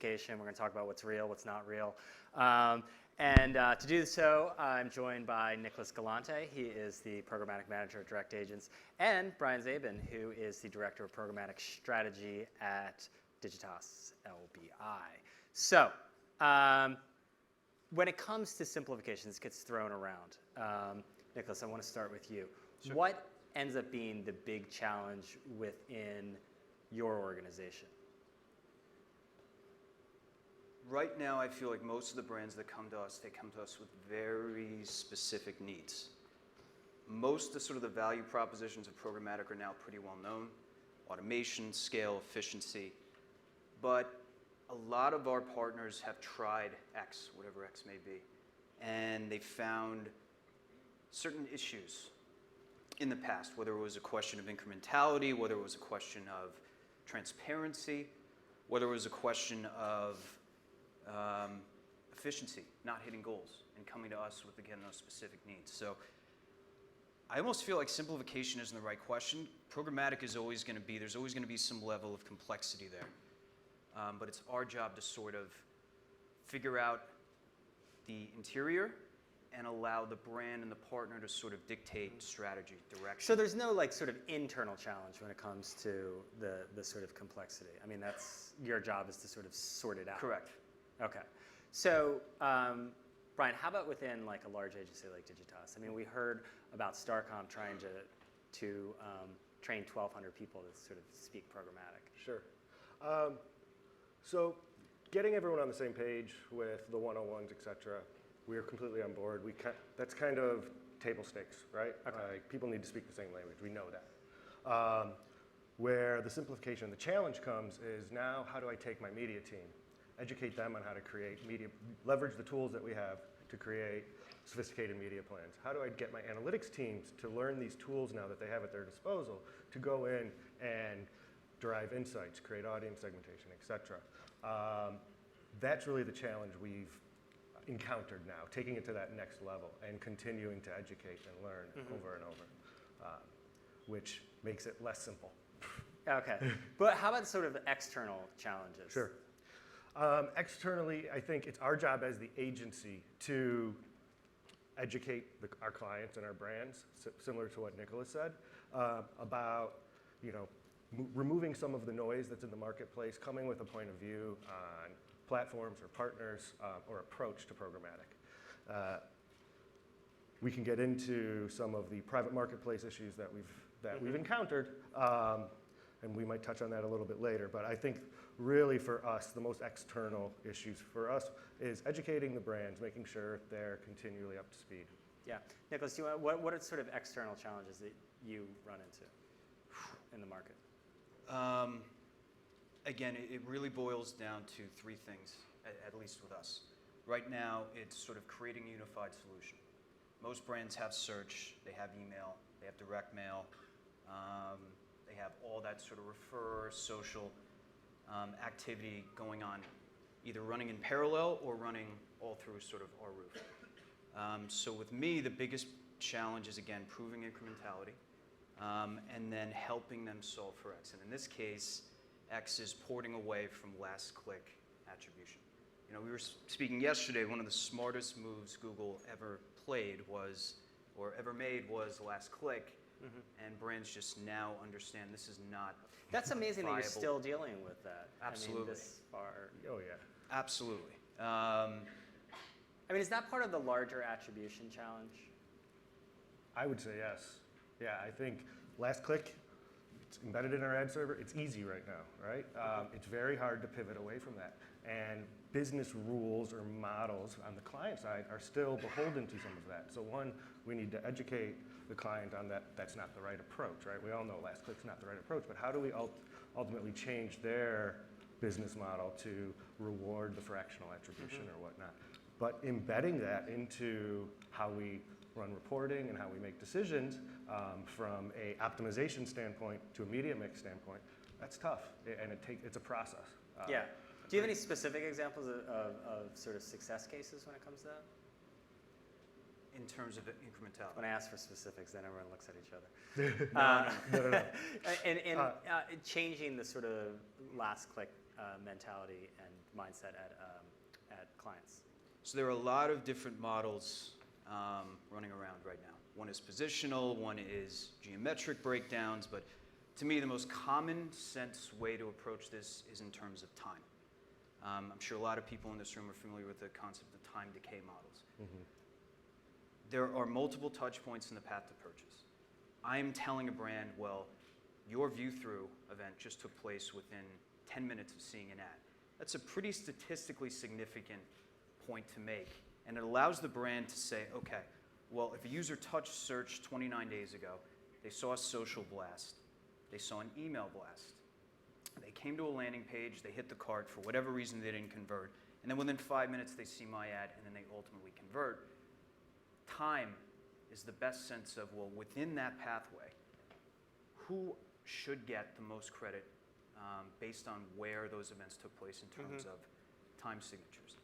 simplification. We're going to talk about what's real, what's not real. To do so, I'm joined by Nicholas Galante. He is the Programmatic Manager at Direct Agents, and Brian Zaben, who is the Director of Programmatic Strategy at Digitas, LBI. So, when it comes to simplification, this gets thrown around. Nicholas, I want to start with you. Sure. What ends up being the big challenge within your organization? Right now, I feel like most of the brands that come to us, they come to us with very specific needs. Most of sort of the value propositions of programmatic are now pretty well known. Automation, scale, efficiency. But a lot of our partners have tried X, whatever X may be, and they found certain issues in the past, whether it was a question of incrementality, whether it was a question of transparency, whether it was a question of efficiency, not hitting goals, and coming to us with, again, those specific needs. So I almost feel like simplification isn't the right question. Programmatic is always going to be, there's always going to be some level of complexity there. But it's our job to sort of figure out the interior and allow the brand and the partner to sort of dictate strategy, direction. So there's no like sort of internal challenge when it comes to the sort of complexity. I mean, that's your job is to sort of sort it out. Correct. Okay. So, Brian, how about within like a large agency like Digitas? I mean, we heard about Starcom trying to train 1,200 people to sort of speak programmatic. Sure. So getting everyone on the same page with the 101s, et cetera, we are completely on board. That's kind of table stakes, right? Okay. People need to speak the same language. We know that. Where the simplification, the challenge comes is now how do I take my media team, educate them on how to create media, leverage the tools that we have to create sophisticated media plans. How do I get my analytics teams to learn these tools now that they have at their disposal to go in and derive insights, create audience segmentation, et cetera. That's really the challenge we've encountered now, taking it to that next level and continuing to educate and learn over and over, which makes it less simple. Okay. But how about sort of external challenges? Sure. Externally, I think it's our job as the agency to educate our clients and our brands, similar to what Nicholas said, about removing some of the noise that's in the marketplace, coming with a point of view on platforms or partners or approach to programmatic. We can get into some of the private marketplace issues that we've encountered, and we might touch on that a little bit later. But I think really for us, the most external issues for us is educating the brands, making sure they're continually up to speed. Yeah. Nicholas, what are sort of external challenges that you run into in the market? Again, it really boils down to three things, at least with us. Right now, it's sort of creating a unified solution. Most brands have search, they have email, they have direct mail, they have all that sort of refer, social activity going on, either running in parallel or running all through sort of our roof. So with me, the biggest challenge is, again, proving incrementality. And then helping them solve for X. And in this case, X is porting away from last click attribution. We were speaking yesterday, one of the smartest moves Google ever made was last click. And brands just now understand this is not That's amazing viable. That you're still dealing with that. Absolutely. I mean, this far. Oh, yeah. Absolutely. I mean, is that part of the larger attribution challenge? I would say yes. Yeah, I think last click, it's embedded in our ad server. It's easy right now, right? It's very hard to pivot away from that. And business rules or models on the client side are still beholden to some of that. So one, we need to educate the client on that that's not the right approach, right? We all know last click's not the right approach, but how do we ultimately change their business model to reward the fractional attribution or whatnot? But embedding that into how we run reporting and how we make decisions from a optimization standpoint to a media mix standpoint, that's tough, and it's a process. Yeah. Do you have any specific examples of sort of success cases when it comes to that? In terms of incrementality. When I ask for specifics, then everyone looks at each other. No. And changing the sort of last click mentality and mindset at clients? So there are a lot of different models running around right now. One is positional, one is geometric breakdowns, but to me the most common sense way to approach this is in terms of time. I'm sure a lot of people in this room are familiar with the concept of time decay models. Mm-hmm. There are multiple touch points in the path to purchase. I'm telling a brand, well, your view-through event just took place within 10 minutes of seeing an ad. That's a pretty statistically significant point to make, and it allows the brand to say, okay, well, if a user touched search 29 days ago, they saw a social blast, they saw an email blast, they came to a landing page, they hit the cart, for whatever reason they didn't convert, and then within 5 minutes they see my ad, and then they ultimately convert. Time is the best sense of, well, within that pathway, who should get the most credit based on where those events took place in terms of time signatures.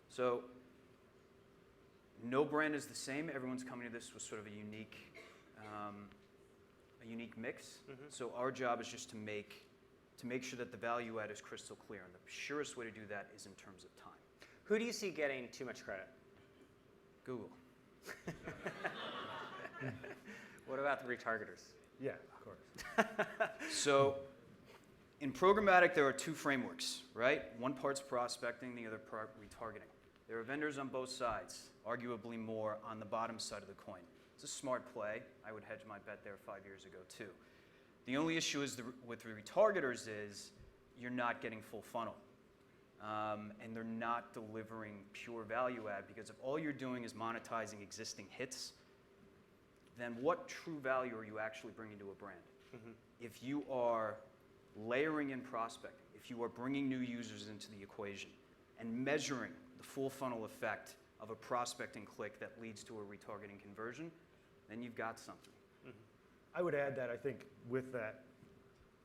So no brand is the same. Everyone's coming to this with sort of a unique mix. So our job is just to make sure that the value add is crystal clear, and the surest way to do that is in terms of time. Who do you see getting too much credit? Google. What about the retargeters? Yeah, of course. So in programmatic, there are two frameworks, right? One part's prospecting, the other part retargeting. There are vendors on both sides, arguably more on the bottom side of the coin. It's a smart play. I would hedge my bet there 5 years ago too. The only issue is with the retargeters is you're not getting full funnel. And they're not delivering pure value add, because if all you're doing is monetizing existing hits, then what true value are you actually bringing to a brand? If you are layering in prospecting, if you are bringing new users into the equation and measuring the full funnel effect of a prospecting click that leads to a retargeting conversion, then you've got something. I would add that I think with that,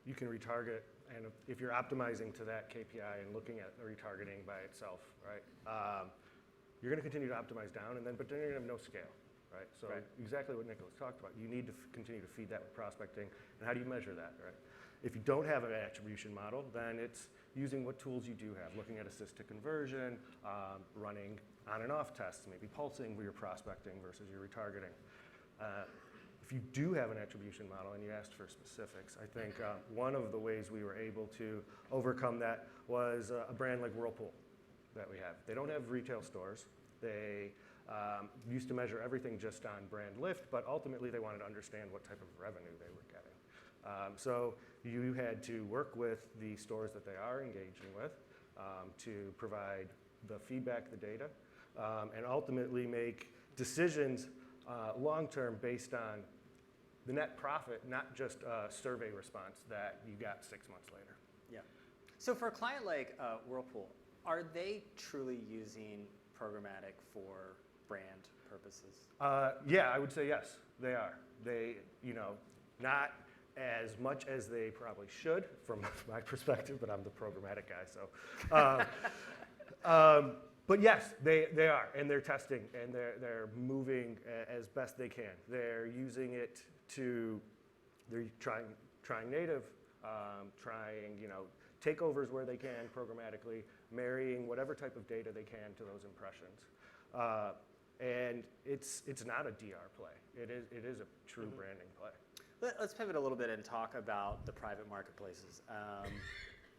you can retarget, and if you're optimizing to that KPI and looking at the retargeting by itself, right, you're going to continue to optimize down, but then you're going to have no scale. Right? So exactly what Nicholas talked about. You need to continue to feed that with prospecting. And how do you measure that? Right? If you don't have an attribution model, then it's using what tools you do have, looking at assist to conversion, running on and off tests, maybe pulsing where you're prospecting versus your retargeting. If you do have an attribution model, and you asked for specifics, I think one of the ways we were able to overcome that was a brand like Whirlpool that we have. They don't have retail stores. They used to measure everything just on brand lift, but ultimately they wanted to understand what type of revenue they were getting. So you had to work with the stores that they are engaging with to provide the feedback, the data, and ultimately make decisions long-term based on the net profit, not just a survey response that you got 6 months later. Yeah. So for a client like Whirlpool, are they truly using programmatic for brand purposes? Yeah, I would say yes, they are. They, not as much as they probably should from my perspective, but I'm the programmatic guy, so. But yes, they are, and they're testing, and they're moving as best they can. They're using it they're trying native, trying, takeovers where they can programmatically, marrying whatever type of data they can to those impressions. And it's not a DR play. It is a true branding play. Let's pivot a little bit and talk about the private marketplaces.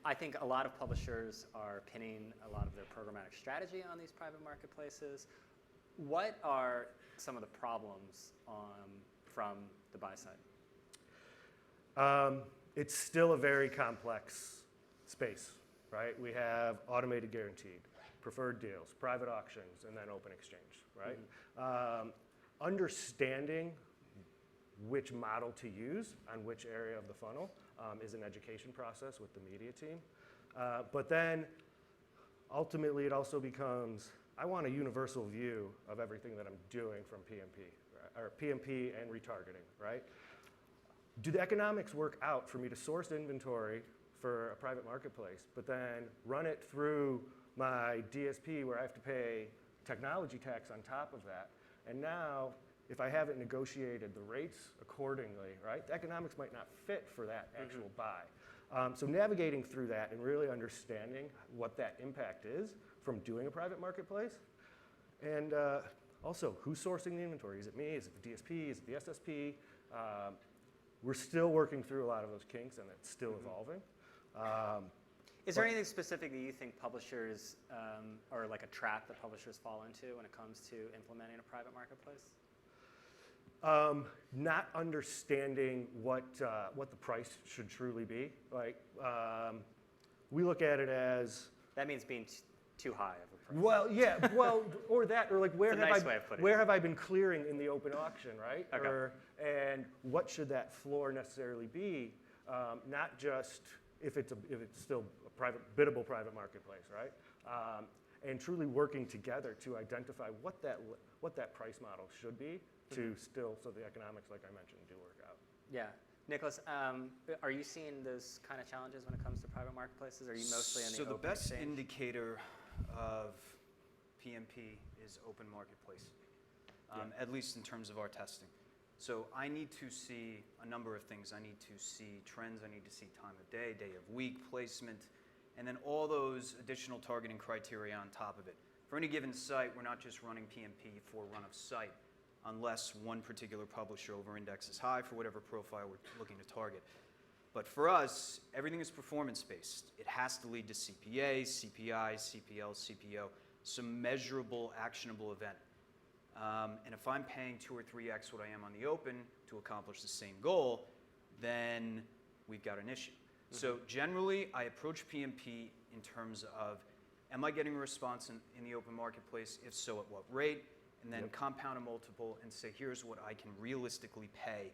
I think a lot of publishers are pinning a lot of their programmatic strategy on these private marketplaces. What are some of the problems from the buy side? It's still a very complex space, right? We have automated guaranteed, preferred deals, private auctions, and then open exchange, right? Understanding which model to use on which area of the funnel is an education process with the media team. But then ultimately it also becomes, I want a universal view of everything that I'm doing from PMP, right? Or PMP and retargeting, right? Do the economics work out for me to source inventory for a private marketplace, but then run it through my DSP where I have to pay technology tax on top of that? And now, if I haven't negotiated the rates accordingly, right, the economics might not fit for that actual buy. So navigating through that and really understanding what that impact is from doing a private marketplace. And also, who's sourcing the inventory? Is it me? Is it the DSP? Is it the SSP? We're still working through a lot of those kinks, and it's still evolving. Is there anything specific that you think publishers, or like a trap that publishers fall into when it comes to implementing a private marketplace? Not understanding what the price should truly be. Like, we look at it as, That means being too high of a price. well, yeah, well, or that, or like where It's a have nice I way of putting where it. have I been clearing in the open auction, right? Okay. And what should that floor necessarily be? Not just if it's still a biddable private marketplace, right? And truly working together to identify what that price model should be to still, so the economics, like I mentioned, do work out. Yeah. Nicholas, are you seeing those kind of challenges when it comes to private marketplaces? Are you mostly in the So the open best exchange? indicator of PMP is open marketplace, at least in terms of our testing. So I need to see a number of things. I need to see trends. I need to see time of day, day of week, placement, and then all those additional targeting criteria on top of it. For any given site, we're not just running PMP for run of site, unless one particular publisher over-indexes high for whatever profile we're looking to target. But for us, everything is performance-based. It has to lead to CPA, CPI, CPL, CPO, some measurable, actionable event. And if I'm paying 2 or 3x what I am on the open to accomplish the same goal, then we've got an issue. So generally, I approach PMP in terms of, am I getting a response in the open marketplace? If so, at what rate? And then compound a multiple and say, here's what I can realistically pay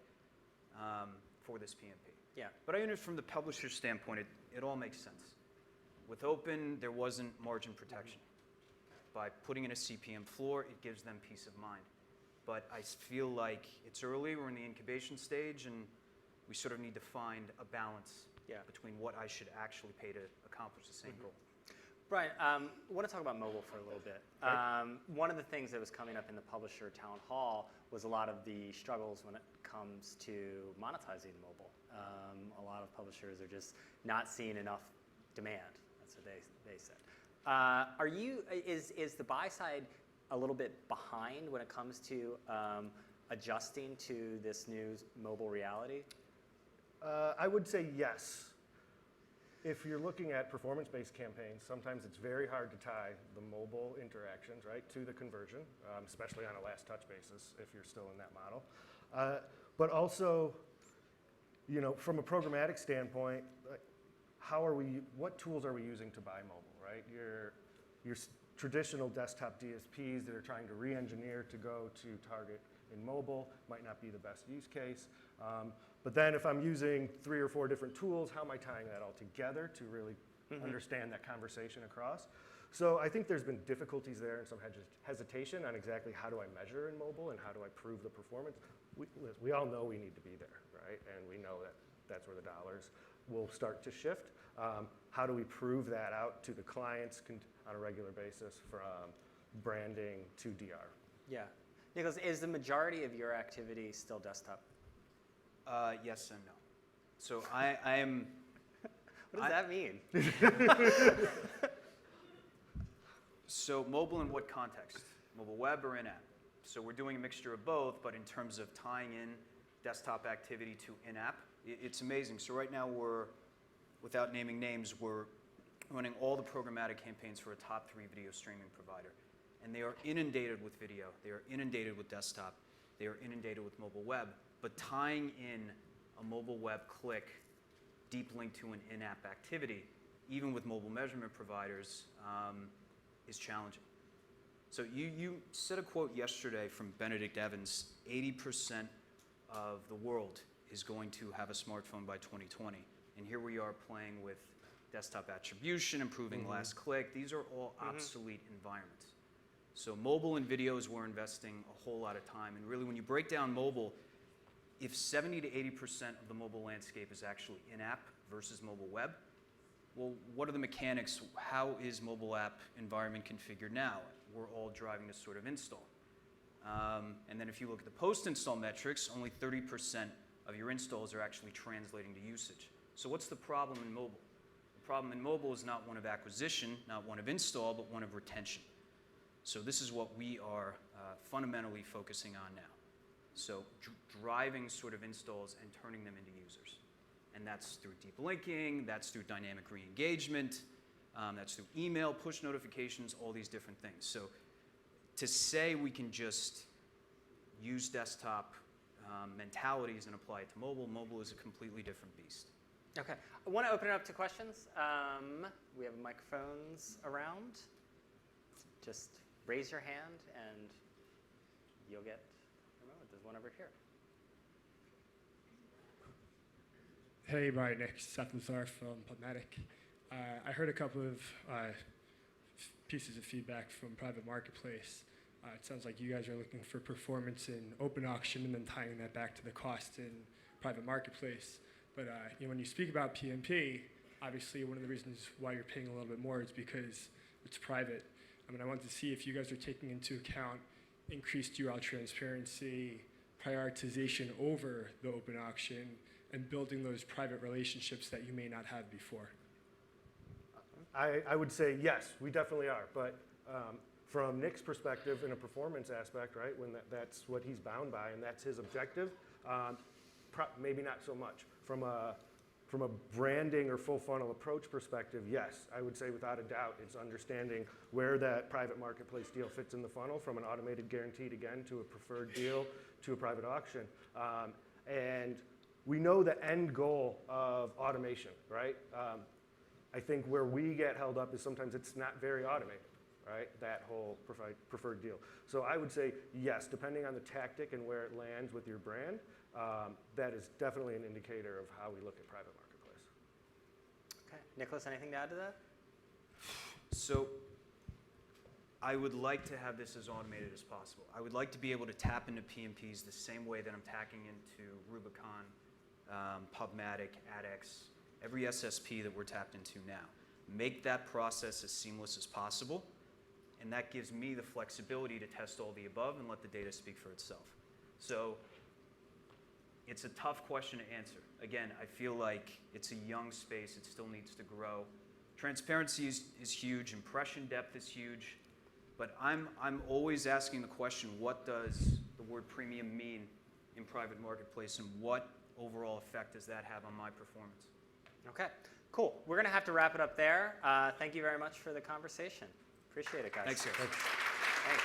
for this PMP. Yeah. But I understand from the publisher's standpoint, it all makes sense. With open, there wasn't margin protection. By putting in a CPM floor, it gives them peace of mind. But I feel like it's early, we're in the incubation stage, and we sort of need to find a balance between what I should actually pay to accomplish the same goal. Brian, I want to talk about mobile for a little bit. Okay. One of the things that was coming up in the publisher town hall was a lot of the struggles when it comes to monetizing mobile. A lot of publishers are just not seeing enough demand. That's what they said. Is the buy side a little bit behind when it comes to adjusting to this new mobile reality? I would say yes. If you're looking at performance-based campaigns, sometimes it's very hard to tie the mobile interactions, right, to the conversion, especially on a last touch basis if you're still in that model. But also, you know, from a programmatic standpoint, what tools are we using to buy mobile, right? Your traditional desktop DSPs that are trying to re-engineer to go to target in mobile might not be the best use case. But then if I'm using 3 or 4 different tools, how am I tying that all together to really understand that conversation across? So I think there's been difficulties there and some hesitation on exactly how do I measure in mobile and how do I prove the performance. We all know we need to be there, right? And we know that that's where the dollars will start to shift. How do we prove that out to the clients on a regular basis from branding to DR? Yeah. Nicholas, is the majority of your activity still desktop? Yes and no. So I am... What does that mean? So mobile in what context? Mobile web or in-app? So we're doing a mixture of both, but in terms of tying in desktop activity to in-app, it's amazing. So right now we're, without naming names, we're running all the programmatic campaigns for a top 3 video streaming provider. And they are inundated with video. They are inundated with desktop. They are inundated with mobile web. But tying in a mobile web click deep link to an in-app activity, even with mobile measurement providers, is challenging. So you said a quote yesterday from Benedict Evans, 80% of the world is going to have a smartphone by 2020. And here we are playing with desktop attribution, improving last click. These are all obsolete environments. So mobile and videos, we're investing a whole lot of time. And really, when you break down mobile, if 70 to 80% of the mobile landscape is actually in-app versus mobile web, well, what are the mechanics? How is mobile app environment configured now? We're all driving to sort of install. And then if you look at the post-install metrics, only 30% of your installs are actually translating to usage. So what's the problem in mobile? The problem in mobile is not one of acquisition, not one of install, but one of retention. So this is what we are fundamentally focusing on now. So driving sort of installs and turning them into users. And that's through deep linking, that's through dynamic re-engagement, that's through email, push notifications, all these different things. So to say we can just use desktop mentalities and apply it to mobile, mobile is a completely different beast. Okay, I want to open it up to questions. We have microphones around. Just raise your hand and you'll get a moment. There's one over here. Hey, Brian, Nick, Seth Lazar from Programmatic. I heard a couple of pieces of feedback from Private Marketplace. It sounds like you guys are looking for performance in open auction and then tying that back to the cost in Private Marketplace. But when you speak about PMP, obviously one of the reasons why you're paying a little bit more is because it's private. I wanted to see if you guys are taking into account increased URL transparency, prioritization over the open auction, and building those private relationships that you may not have before. I would say yes, we definitely are. But from Nick's perspective, in a performance aspect, right, when that's what he's bound by and that's his objective, maybe not so much. From a branding or full funnel approach perspective, yes, I would say without a doubt, it's understanding where that private marketplace deal fits in the funnel, from an automated guaranteed again to a preferred deal to a private auction. And we know the end goal of automation, right? I think where we get held up is sometimes it's not very automated, right? That whole preferred deal. So I would say yes, depending on the tactic and where it lands with your brand, that is definitely an indicator of how we look at private marketplace. Okay, Nicholas, anything to add to that? So I would like to have this as automated as possible. I would like to be able to tap into PMPs the same way that I'm tapping into Rubicon, Pubmatic, AdX, every SSP that we're tapped into now. Make that process as seamless as possible, and that gives me the flexibility to test all the above and let the data speak for itself. So it's a tough question to answer. Again, I feel like it's a young space. It still needs to grow. Transparency is huge. Impression depth is huge. But I'm always asking the question, what does the word premium mean in private marketplace, and what overall effect does that have on my performance? Okay, cool. We're going to have to wrap it up there. Thank you very much for the conversation. Appreciate it, guys. Thanks, sir. Thanks.